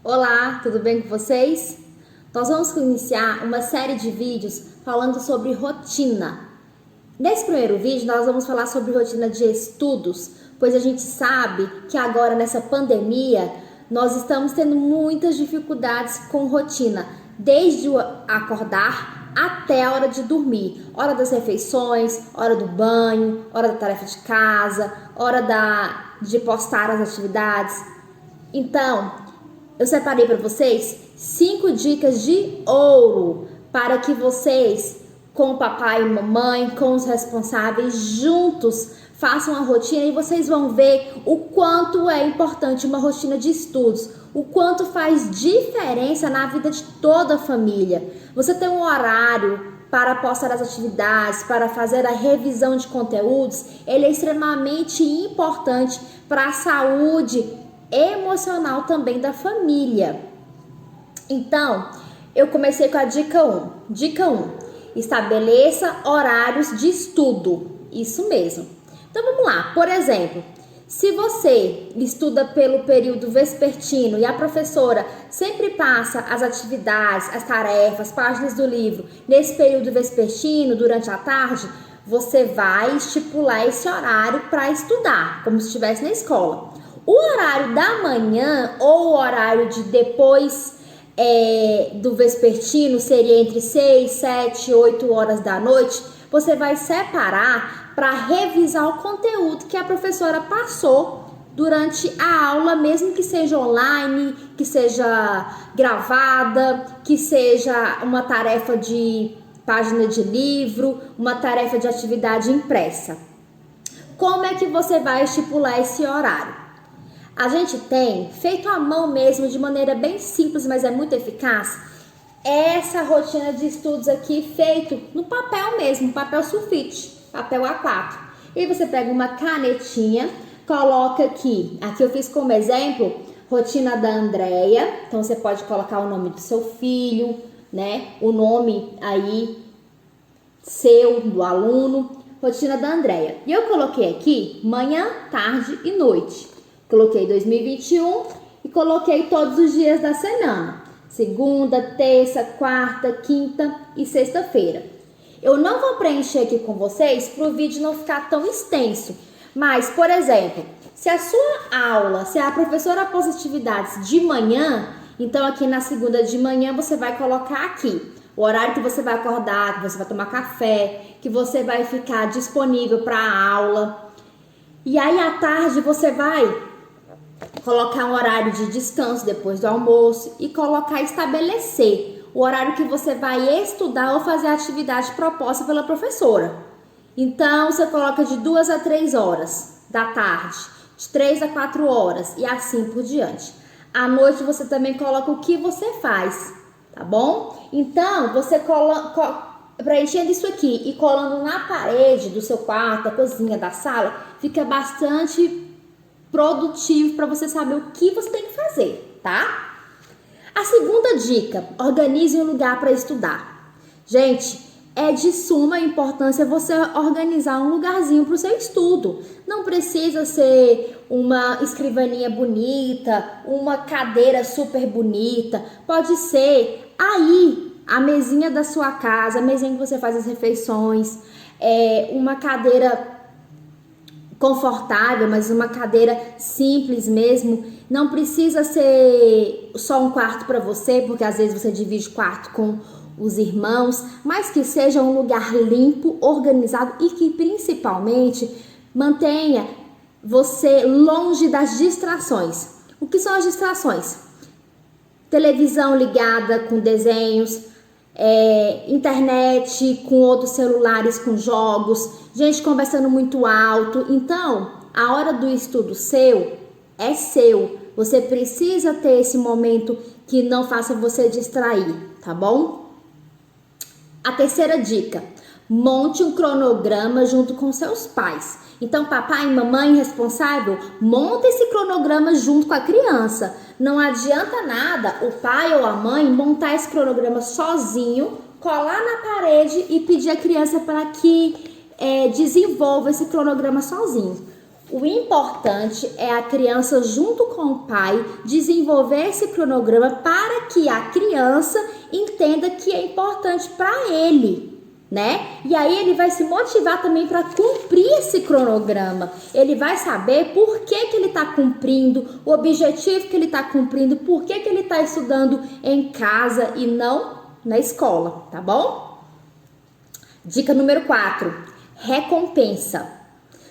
Olá, tudo bem com vocês? Nós vamos iniciar uma série de vídeos falando sobre rotina. Nesse primeiro vídeo nós vamos falar sobre rotina de estudos, pois a gente sabe que agora nessa pandemia nós estamos tendo muitas dificuldades com rotina, desde o acordar até a hora de dormir, hora das refeições, hora do banho, hora da tarefa de casa, hora de postar as atividades. Então, eu separei para vocês 5 dicas de ouro para que vocês, com o papai e mamãe, com os responsáveis, juntos façam a rotina e vocês vão ver o quanto é importante uma rotina de estudos, o quanto faz diferença na vida de toda a família. Você tem um horário para postar as atividades, para fazer a revisão de conteúdos, ele é extremamente importante para a saúde emocional também da família. Então, eu comecei com a dica 1. Dica 1. Estabeleça horários de estudo. Isso mesmo. Então, vamos lá. Por exemplo, se você estuda pelo período vespertino e a professora sempre passa as atividades, as tarefas, páginas do livro nesse período vespertino, durante a tarde, você vai estipular esse horário para estudar, como se estivesse na escola. O horário da manhã ou o horário de depois do vespertino seria entre 6, 7, 8 horas da noite. Você vai separar para revisar o conteúdo que a professora passou durante a aula, mesmo que seja online, que seja gravada, que seja uma tarefa de página de livro, uma tarefa de atividade impressa. Como é que você vai estipular esse horário? A gente tem feito à mão mesmo, de maneira bem simples, mas é muito eficaz, essa rotina de estudos aqui feito no papel mesmo, papel sulfite, papel A4. E aí você pega uma canetinha, coloca aqui eu fiz como exemplo, rotina da Andréia, então você pode colocar o nome do seu filho, né, o nome aí seu, do aluno, rotina da Andréia. E eu coloquei aqui manhã, tarde e noite. Coloquei 2021 e coloquei todos os dias da semana. Segunda, terça, quarta, quinta e sexta-feira. Eu não vou preencher aqui com vocês para o vídeo não ficar tão extenso. Mas, por exemplo, se a sua aula, se a professora pôs atividades de manhã, então aqui na segunda de manhã você vai colocar aqui o horário que você vai acordar, que você vai tomar café, que você vai ficar disponível para a aula. E aí à tarde você vai colocar um horário de descanso depois do almoço e estabelecer o horário que você vai estudar ou fazer a atividade proposta pela professora. Então, você coloca de 2 a 3 horas da tarde, de 3 a 4 horas e assim por diante. À noite, você também coloca o que você faz, tá bom? Então, você preenchendo isso aqui e colando na parede do seu quarto, da cozinha, da sala, fica bastante produtivo para você saber o que você tem que fazer, tá? A segunda dica, organize um lugar para estudar. Gente, é de suma importância você organizar um lugarzinho para o seu estudo. Não precisa ser uma escrivaninha bonita, uma cadeira super bonita. Pode ser aí a mesinha da sua casa, a mesinha que você faz as refeições, uma cadeira confortável, mas uma cadeira simples mesmo. Não precisa ser só um quarto para você, porque às vezes você divide quarto com os irmãos, mas que seja um lugar limpo, organizado e que principalmente mantenha você longe das distrações. O que são as distrações? Televisão ligada com desenhos, internet com outros celulares com jogos, gente conversando muito alto. Então, a hora do estudo seu é seu. Você precisa ter esse momento que não faça você distrair, tá bom? A terceira dica, monte um cronograma junto com seus pais. Então, papai e mamãe responsável, monta esse cronograma junto com a criança. Não adianta nada o pai ou a mãe montar esse cronograma sozinho, colar na parede e pedir à criança para que desenvolva esse cronograma sozinho. O importante é a criança, junto com o pai, desenvolver esse cronograma para que a criança entenda que é importante para ele, né? E aí ele vai se motivar também para cumprir esse cronograma. Ele vai saber por que que ele está cumprindo, o objetivo que ele está cumprindo, por que que ele está estudando em casa e não na escola, tá bom? Dica número 4, recompensa.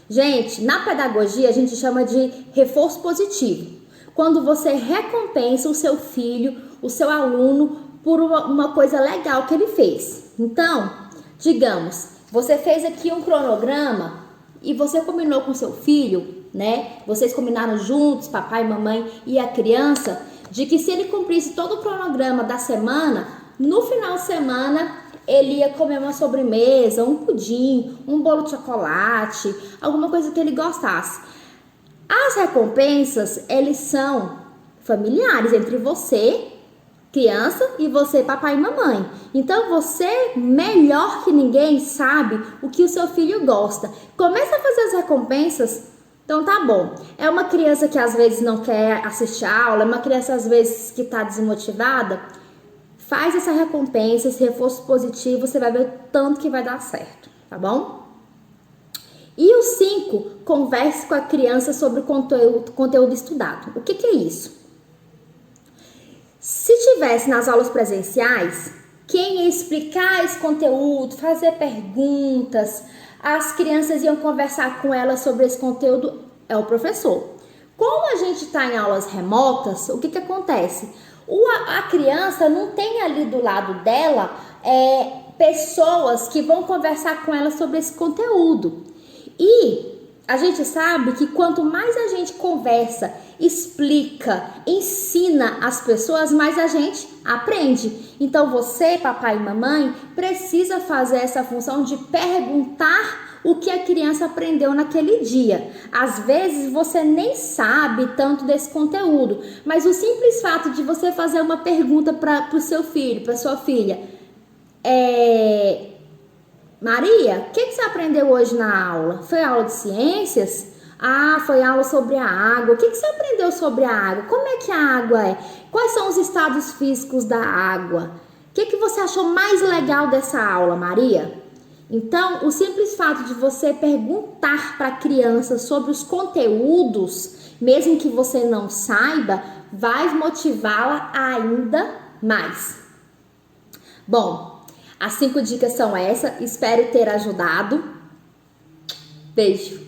Gente, na pedagogia a gente chama de reforço positivo. Quando você recompensa o seu filho, o seu aluno, por uma coisa legal que ele fez. Então, digamos, você fez aqui um cronograma e você combinou com seu filho, né? Vocês combinaram juntos, papai, mamãe e a criança, de que se ele cumprisse todo o cronograma da semana, no final de semana ele ia comer uma sobremesa, um pudim, um bolo de chocolate, alguma coisa que ele gostasse. As recompensas, eles são familiares entre você, criança, e você, papai e mamãe. Então você, melhor que ninguém, sabe o que o seu filho gosta. Começa a fazer as recompensas. Então tá bom. É uma criança que às vezes não quer assistir a aula, é uma criança às vezes que tá desmotivada. Faz essa recompensa, esse reforço positivo, você vai ver o tanto que vai dar certo, tá bom? E o 5, converse com a criança sobre o conteúdo estudado. O que é isso? Se tivesse nas aulas presenciais, quem ia explicar esse conteúdo, fazer perguntas, as crianças iam conversar com elas sobre esse conteúdo, é o professor. Como a gente está em aulas remotas, o que acontece? A criança não tem ali do lado dela pessoas que vão conversar com ela sobre esse conteúdo. E a gente sabe que quanto mais a gente conversa, explica, ensina as pessoas, mais a gente aprende. Então você, papai e mamãe, precisa fazer essa função de perguntar o que a criança aprendeu naquele dia. Às vezes você nem sabe tanto desse conteúdo, mas o simples fato de você fazer uma pergunta para o seu filho, para sua filha, Maria, o que você aprendeu hoje na aula? Foi aula de ciências? Ah, foi aula sobre a água. O que você aprendeu sobre a água? Como é que a água é? Quais são os estados físicos da água? O que você achou mais legal dessa aula, Maria? Então, o simples fato de você perguntar para a criança sobre os conteúdos, mesmo que você não saiba, vai motivá-la ainda mais. Bom, as 5 dicas são essas. Espero ter ajudado. Beijo!